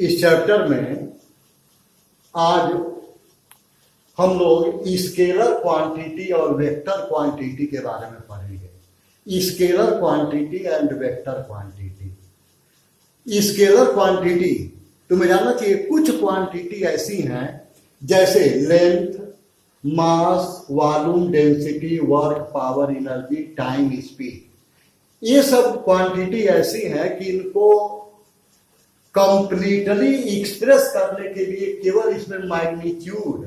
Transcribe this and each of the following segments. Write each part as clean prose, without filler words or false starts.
इस चैप्टर में आज हम लोग स्केलर क्वांटिटी और वेक्टर क्वांटिटी के बारे में पढ़ेंगे। Scalar quantity and vector quantity. Scalar quantity तुम्हें जानना चाहिए, कुछ क्वांटिटी ऐसी हैं जैसे length, mass, volume, density, work, power, energy, time, speed. ये सब क्वांटिटी ऐसी हैं कि इनको कंप्लीटली एक्सप्रेस करने के लिए केवल इसमें मैग्नीट्यूड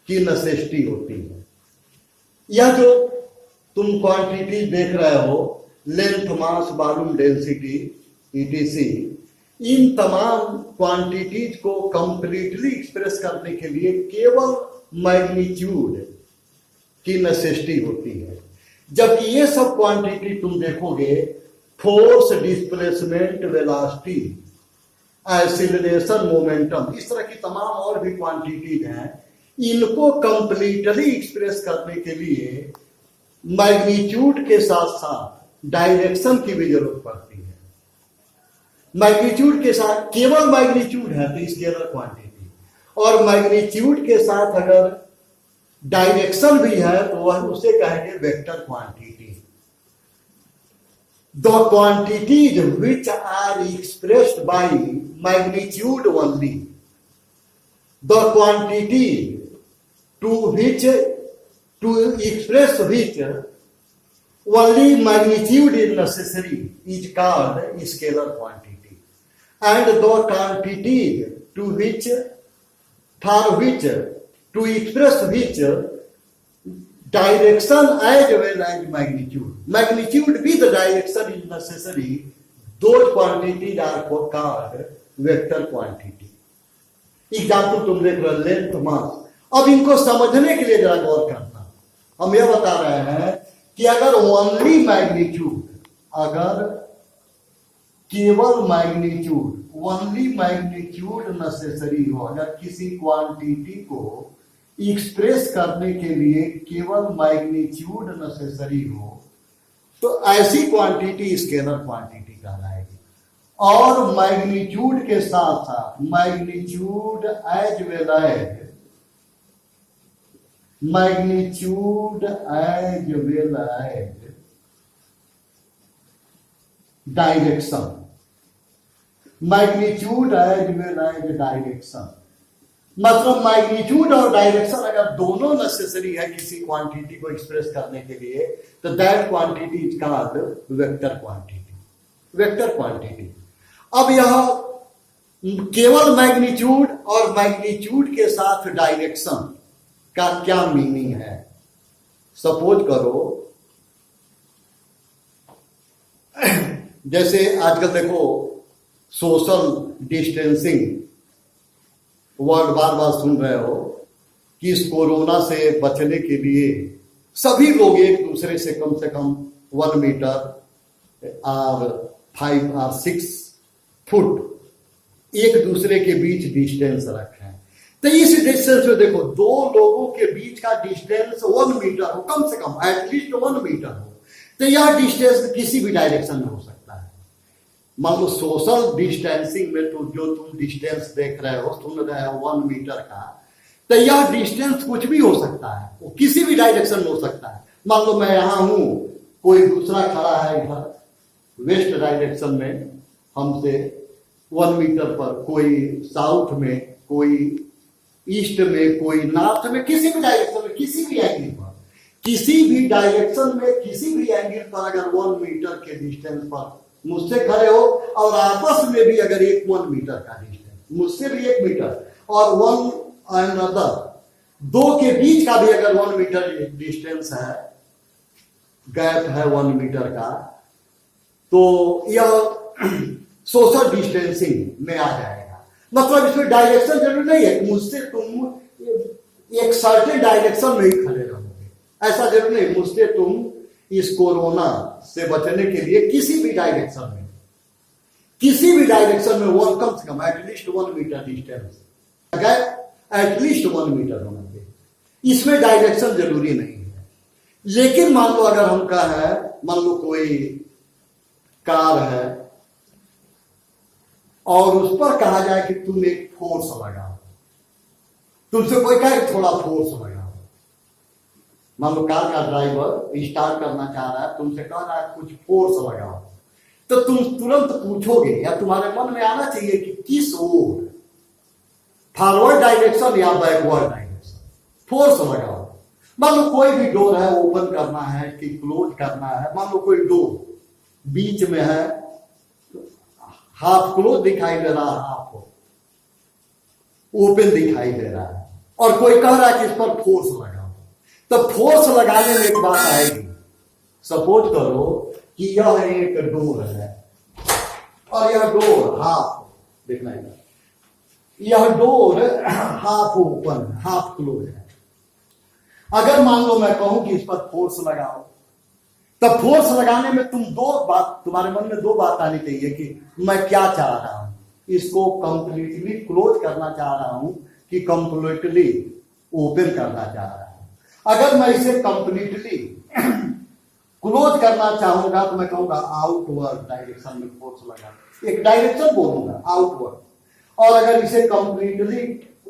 की नेसेसिटी होती है। यह जो तुम क्वांटिटी देख रहे हो, length, mass, volume, density, etc, इन तमाम क्वांटिटीज को कंप्लीटली एक्सप्रेस करने के लिए केवल मैग्नीट्यूड की नेसेसिटी होती है। जबकि ये सब क्वांटिटी तुम देखोगे, force, displacement, velocity, acceleration, momentum, इस तरह की तमाम और भी क्वांटिटीज हैं, इनको कंप्लीटली एक्सप्रेस करने के लिए मैग्नीट्यूड के साथ साथ डायरेक्शन की भी जरूरत पड़ती है। मैग्नीट्यूड के साथ केवल मैग्नीट्यूड है तो स्केलर क्वांटिटी, और मैग्नीट्यूड के साथ अगर डायरेक्शन भी है तो वह उसे कहेंगे vector quantity. The quantities which are expressed by magnitude only, the quantity to express which only magnitude is necessary is called scalar quantity, and the quantities to which to express which direction as well as magnitude with the direction is necessary, those quantities are called vector quantity. Example तुम देख रहे हो, length, मास। अब इनको समझने के लिए जरा गौर करना। हम यह बता रहे हैं कि अगर ओनली मैग्नीट्यूड, अगर केवल मैग्नीट्यूड, ओनली मैग्नीट्यूड नेसेसरी हो, अगर किसी क्वांटिटी को एक्सप्रेस करने के लिए केवल मैग्नीट्यूड नेसेसरी हो, तो ऐसी क्वांटिटी स्केलर क्वांटिटी कहलाएगी। और मैग्नीट्यूड के साथ साथ magnitude as well as direction, magnitude as well as direction, मतलब मैग्नीट्यूड और डायरेक्शन अगर दोनों नेसेसरी है किसी क्वांटिटी को एक्सप्रेस करने के लिए, तो that quantity is called vector quantity. Vector quantity. अब यह केवल मैग्नीट्यूड और मैग्नीट्यूड के साथ डायरेक्शन का क्या मीनिंग है। सपोज करो, जैसे आजकल देखो सोशल डिस्टेंसिंग वर्ड बार बार सुन रहे हो कि इस कोरोना से बचने के लिए सभी लोग एक दूसरे से कम 1 मीटर और 5 और 6 फुट एक दूसरे के बीच डिस्टेंस रखें। तो इस डिस्टेंस में देखो, दो लोगों के बीच का डिस्टेंस 1 मीटर हो, कम से कम एटलीस्ट 1 मीटर हो, तो यह डिस्टेंस किसी भी डायरेक्शन में हो सकता है। मान लो सोशल डिस्टेंसिंग में तो जो तुम डिस्टेंस देख रहे हो, सुन रहे हो 1 मीटर का, तो यह डिस्टेंस कुछ भी हो सकता है, वो किसी भी डायरेक्शन में हो सकता है। मान लो मैं यहां हूं, कोई दूसरा खड़ा है इधर वेस्ट डायरेक्शन में हमसे 1 मीटर पर, कोई साउथ में, कोई ईस्ट में, कोई नॉर्थ में, किसी भी डायरेक्शन में, किसी भी एंगल पर, किसी भी डायरेक्शन में, किसी भी एंगल पर अगर 1 मीटर के डिस्टेंस पर मुझसे खड़े हो, और आपस में भी अगर 1 मीटर का डिस्टेंस, मुझसे भी 1 मीटर और 1 अनदर, दो के बीच का भी अगर 1 मीटर डिस्टेंस है, गैप है 1 मीटर का, तो यह सोशल डिस्टेंसिंग में आ जाएगा। मतलब इसमें डायरेक्शन जरूरी नहीं है, मुझसे तुम एक सर्टेन डायरेक्शन में ही खड़े रहोगे, ऐसा जरूरी नहीं। मुझसे तुम इस कोरोना से बचने के लिए किसी भी डायरेक्शन में, किसी भी डायरेक्शन में वो कम से कम at least 1 metre distance, at least 1 metre होना चाहिए। इसमें डायरेक्शन जरूरी नहीं है। लेकिन मान लो अगर हम कहा है, मान लो कोई कार है और उस पर कहा जाए कि तुम एक फोर्स लगाओ, तुमसे कोई कहे थोड़ा फोर्स लगाओ। मान लो कार का ड्राइवर स्टार्ट करना चाह रहा है, तुमसे कह रहा है कुछ फोर्स लगाओ, तो तुम तुरंत पूछोगे या तुम्हारे मन में आना चाहिए कि किस ओर, फॉरवर्ड डायरेक्शन या बैकवर्ड डायरेक्शन, फोर्स लगाओ। मान लो कोई भी डोर है, ओपन करना है कि क्लोज करना है, मान लो कोई डोर बीच में है, हाफ क्लोज दिखाई दे रहा है, हाफ ओपन दिखाई दे रहा है, और कोई कह रहा है कि इस पर फोर्स लगाओ। तो फोर्स लगाने में एक बात आएगी, सपोज करो कि यह एक डोर है और यह डोर हाफ, देखना है, यह door half open half close है। अगर मान लो मैं कहूं कि इस पर फोर्स लगाओ, तब फोर्स लगाने में तुम्हारे मन में दो बात आनी चाहिए कि मैं क्या चाह रहा हूं, इसको कंप्लीटली क्लोज करना चाह रहा हूं कि कंप्लीटली ओपन करना चाह रहा हूं। अगर मैं इसे कंप्लीटली क्लोज करना चाहूंगा तो मैं कहूंगा आउटवर्ड डायरेक्शन में फोर्स लगा, एक डायरेक्शन बोलूंगा आउटवर्ड, और अगर इसे कंप्लीटली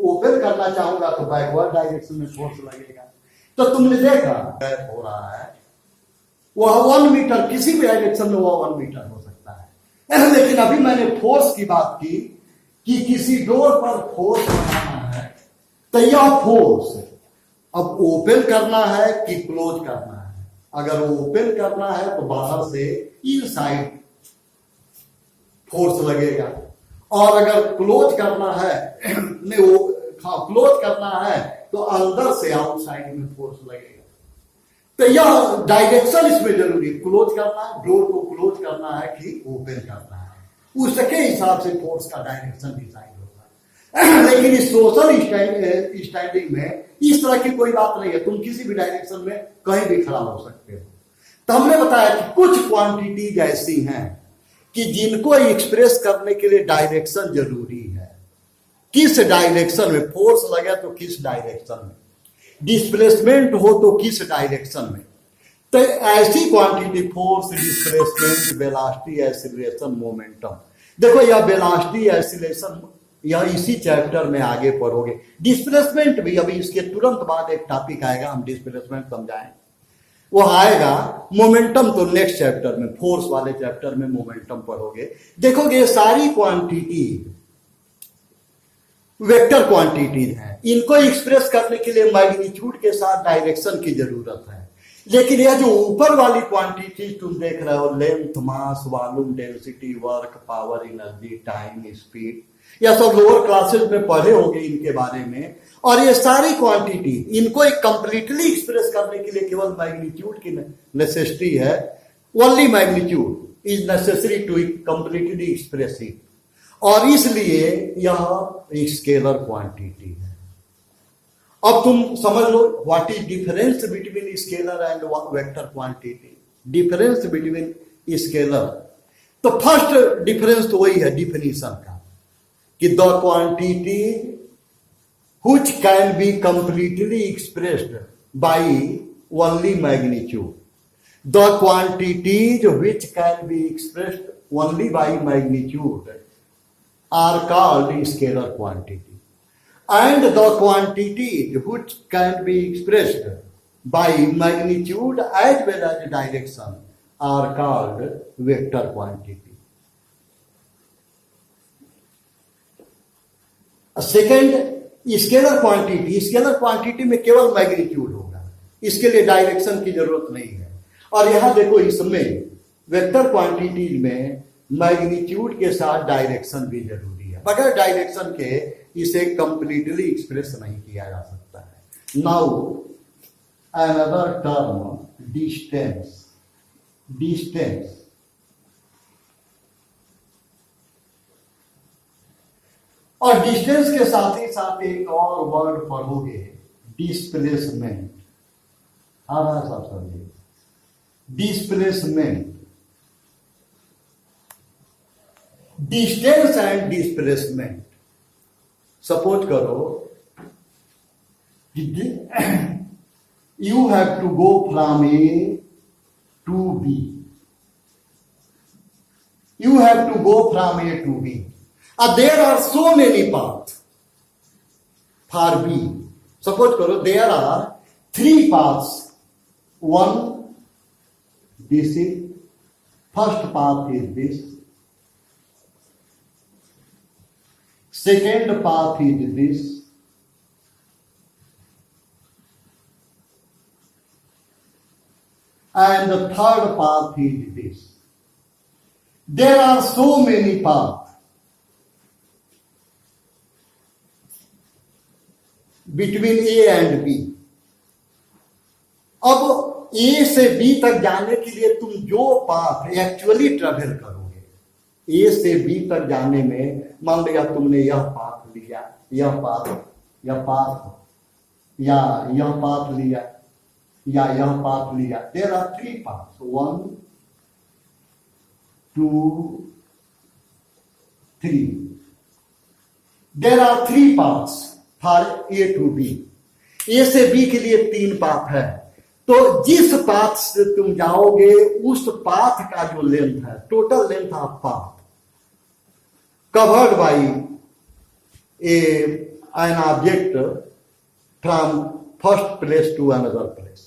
ओपन करना चाहूंगा तो बैकवर्ड डायरेक्शन में फोर्स लगेगा। तो तुमने देखा हो रहा है, वह 1 मीटर, किसी भी डायरेक्शन में वह 1 मीटर हो सकता है। लेकिन अभी मैंने फोर्स की बात की कि किसी डोर पर फोर्स लगाना है, तो यह फोर्स अब ओपन करना है कि क्लोज करना है। अगर ओपन करना है तो बाहर से इनसाइड फोर्स लगेगा, और अगर क्लोज करना है क्लोज करना है तो अंदर से आउटसाइड में फोर्स लगेगा। तो यह डायरेक्शन इसमें जरूरी है, क्लोज करना है, डोर को क्लोज करना है कि ओपन करना है, उसके हिसाब से फोर्स का डायरेक्शन डिसाइड होगा है। लेकिन इस सोशल स्टैंडिंग में इस तरह की कोई बात नहीं है, तुम किसी भी डायरेक्शन में कहीं भी खड़ा हो सकते हो। तो हमने बताया कि कुछ क्वांटिटीज ऐसी हैं कि जिनको एक्सप्रेस करने के लिए डायरेक्शन जरूरी है। किस डायरेक्शन में फोर्स लगे तो किस डायरेक्शन में, डिस्प्लेसमेंट हो तो किस डायरेक्शन में। तो ऐसी quantity force, displacement, velocity, acceleration, momentum. देखो यह वेलोसिटी, एक्सीलरेशन यह इसी चैप्टर में आगे पढ़ोगे। डिस्प्लेसमेंट भी अभी इसके तुरंत बाद एक टॉपिक आएगा, हम डिस्प्लेसमेंट समझाएं, वो आएगा। मोमेंटम तो नेक्स्ट चैप्टर में, फोर्स वाले चैप्टर में मोमेंटम पढ़ोगे। देखोगे ये सारी क्वांटिटी वेक्टर क्वांटिटीज हैं, इनको एक्सप्रेस करने के लिए मैग्नीट्यूड के साथ डायरेक्शन की जरूरत है। लेकिन यह जो ऊपर वाली क्वांटिटी तुम देख रहे हो, length, mass, volume, density, work, power, energy, time, speed, यह सब लोअर क्लासेस में पढ़े होंगे इनके बारे में। और ये सारी क्वांटिटी, इनको एक कंप्लीटली एक्सप्रेस करने के लिए केवल मैग्नीट्यूड की नेसेसिटी है। Only magnitude is necessary to completely express it, और इसलिए यह स्केलर क्वांटिटी है। अब तुम समझ लो what is difference between scalar and vector quantity. Difference between scalar, तो फर्स्ट डिफरेंस तो वही है डिफिनीशन का, कि the quantity which can be completely expressed by only magnitude. The quantities which can be expressed only by magnitude are called scalar quantity, and the quantities which can be expressed by magnitude as well as direction are called vector quantity. Second, scalar quantity, scalar quantity में केवल magnitude होगा, इसके लिए direction की जरूरत नहीं है। और यहां देखो इसमें वेक्टर क्वांटिटी में मैग्नीट्यूड के साथ डायरेक्शन भी जरूरी है, बगैर डायरेक्शन के इसे कंप्लीटली एक्सप्रेस नहीं किया जा सकता है। Now another term distance. Distance और डिस्टेंस के साथ ही साथ एक और वर्ड पढ़ोगे, डिस्प्लेसमेंट। आ रहा है सब समझिए, displacement. Distance and displacement. Suppose करो you have to go from A to B. You have to go from A to B. There are so many path for B. Suppose करो there are 3 paths। 1, this is first path is this, second path is this, and the third path is this. There are so many paths between A and B. अब ए से B तक जाने के लिए तुम जो path actually travel करोगे, ए से बी तक जाने में, मान लिया तुमने यह पाथ लिया, यह पाथ या यह पाथ लिया या यह पाथ लिया। There are 3 paths, 1, 2, 3। There are 3 paths for A to B. A से बी के लिए 3 पाथ है। तो जिस पाथ से तुम जाओगे उस पाथ का जो लेंथ है, total length of path covered by an object from first place to another place,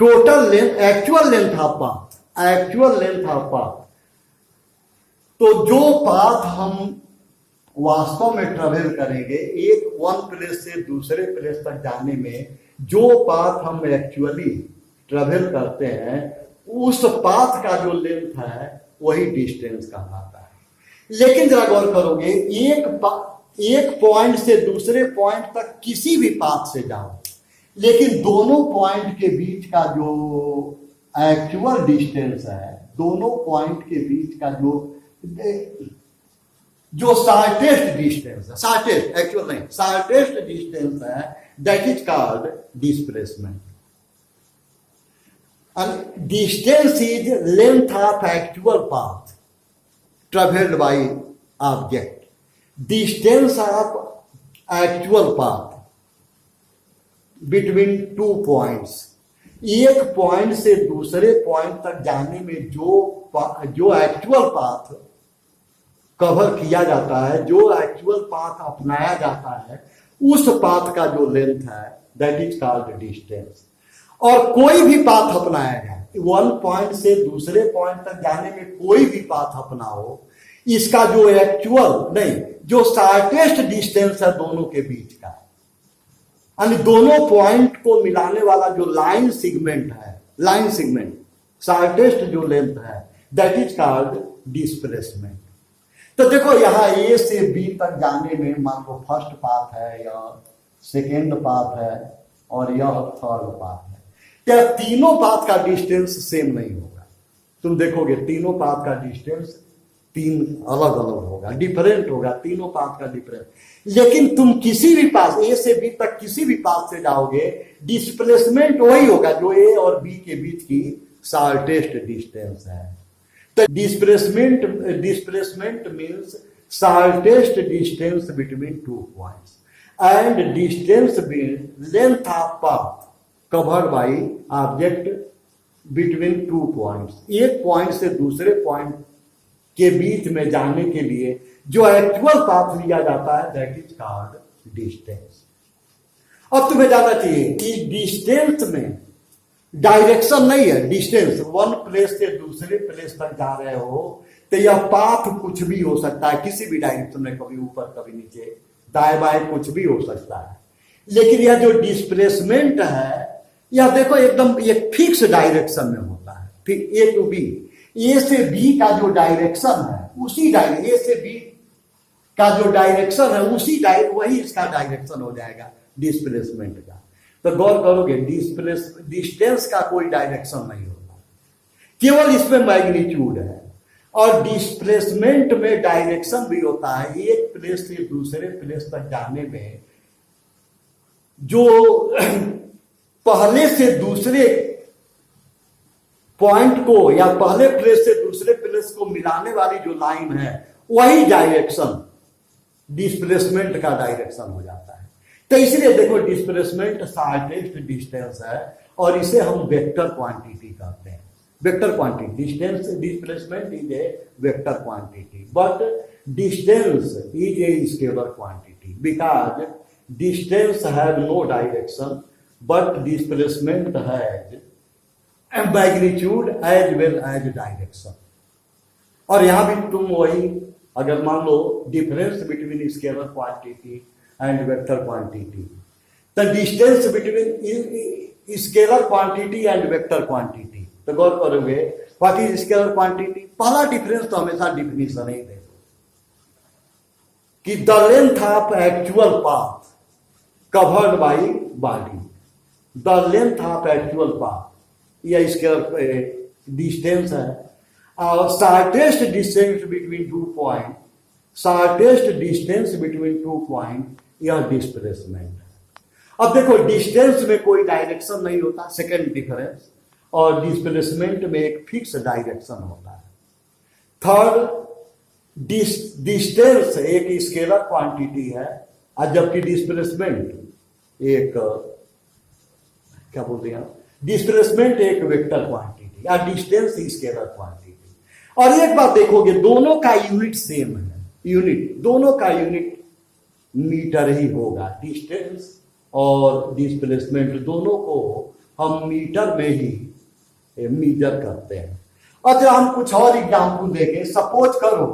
total length, actual length of path, actual length of path. तो जो पाथ हम वास्तव में ट्रेवल करेंगे, एक वन प्लेस से दूसरे प्लेस तक जाने में जो पाथ हम एक्चुअली ट्रेवल करते हैं, उस पाथ का जो लेंथ है वही डिस्टेंस कहलाता है। लेकिन जरा गौर करोगे, एक पॉइंट से दूसरे पॉइंट तक किसी भी पाथ से जाओ, लेकिन दोनों पॉइंट के बीच का जो एक्चुअल डिस्टेंस है, दोनों पॉइंट के बीच का जो शार्टेस्ट डिस्टेंस है, शार्टेस्ट एक्चुअल नहीं, शार्टेस्ट डिस्टेंस है, that is called displacement. And distance is length of actual path travelled by object. Distance of actual path between 2 points, एक पॉइंट से दूसरे पॉइंट तक जाने में जो एक्चुअल पाथ कवर किया जाता है, जो एक्चुअल पाथ अपनाया जाता है, उस पाथ का जो लेंथ है दैट इज कॉल्ड डिस्टेंस। और कोई भी पाथ अपनाया जाए, 1 पॉइंट से दूसरे पॉइंट तक जाने में कोई भी पाथ अपनाओ, इसका जो एक्चुअल नहीं, जो शार्टेस्ट डिस्टेंस है दोनों के बीच का, यानी दोनों पॉइंट को मिलाने वाला जो लाइन सेगमेंट है, लाइन सेगमेंट, शार्टेस्ट जो लेंथ है, दैट इज कॉल्ड डिस्प्लेसमेंट। तो देखो यहां ए से बी तक जाने में मान लो फर्स्ट पाथ है या सेकेंड पाथ है और यह थर्ड पाथ है, क्या तीनों पाथ का डिस्टेंस सेम नहीं होगा? तुम देखोगे तीनों पाथ का डिस्टेंस 3 अलग अलग होगा, डिफरेंट होगा, तीनों पाथ का डिफरेंट। लेकिन तुम किसी भी पाथ, ए से बी तक किसी भी पाथ से जाओगे, डिस्प्लेसमेंट वही होगा जो ए और बी के बीच की शार्टेस्ट डिस्टेंस है। तो displacement means shortest distance between 2 points, and distance means length of path covered by object between 2 points। एक पॉइंट से दूसरे पॉइंट के बीच में जाने के लिए जो एक्चुअल पाथ लिया जाता है दैट इज कॉल्ड डिस्टेंस। अब तुम्हें जानना चाहिए कि डिस्टेंस में डायरेक्शन नहीं है, डिस्टेंस, 1 प्लेस से दूसरे प्लेस तक जा रहे हो तो यह पाथ कुछ भी हो सकता है, किसी भी डायरेक्शन में, कभी ऊपर कभी नीचे, दाएं बाएं कुछ भी हो सकता है। लेकिन यह जो डिस्प्लेसमेंट है, यह देखो एकदम एक फिक्स डायरेक्शन में होता है, फिर ए टू बी, ए से बी का जो डायरेक्शन है उसी ए से बी का जो डायरेक्शन है उसी वही इसका डायरेक्शन हो जाएगा डिस्प्लेसमेंट का। तो गौर करोगे डिस्टेंस का कोई डायरेक्शन नहीं होता, केवल इसमें मैग्नीट्यूड है। और डिस्प्लेसमेंट में डायरेक्शन भी होता है, एक प्लेस से दूसरे प्लेस तक जाने में जो पहले से दूसरे पॉइंट को या पहले प्लेस से दूसरे प्लेस को मिलाने वाली जो लाइन है वही डायरेक्शन डिस्प्लेसमेंट का डायरेक्शन हो जाता है। तो इसलिए देखो डिस्प्लेसमेंट शॉर्टेस्ट डिस्टेंस है और इसे हम वेक्टर क्वांटिटी कहते हैं। vector quantity. Distance displacement is a vector quantity, but distance is a scalar quantity because distance has no direction, but displacement has a magnitude as well as direction. और यहां भी तुम वही अगर मान लो difference between scalar quantity and vector quantity, the distance between scalar quantity and vector quantity, तो गौर करोगे व्हाट इज स्केलर क्वांटिटी, पहला डिफरेंस तो हमेशा डिफिनीशन ही दे दो कि the length of actual path covered by body, the length of actual path यह स्केलर डिस्टेंस है, और shortest distance between two point, shortest distance between two point यह डिस्प्लेसमेंट है। अब देखो डिस्टेंस में कोई डायरेक्शन नहीं होता, सेकेंड डिफरेंस, और डिस्प्लेसमेंट में एक फिक्स डायरेक्शन होता है। थर्ड, डिस्टेंस एक स्केलर क्वांटिटी है और जबकि डिस्प्लेसमेंट एक क्या बोलते हैं, डिस्प्लेसमेंट एक वेक्टर क्वांटिटी और डिस्टेंस स्केलर क्वांटिटी। और एक बात देखोगे दोनों का यूनिट सेम है, यूनिट दोनों का यूनिट मीटर ही होगा, डिस्टेंस और डिस्प्लेसमेंट दोनों को हम मीटर में ही मीजर करते हैं। अच्छा हम कुछ और एग्जाम्पल देखें। सपोज करो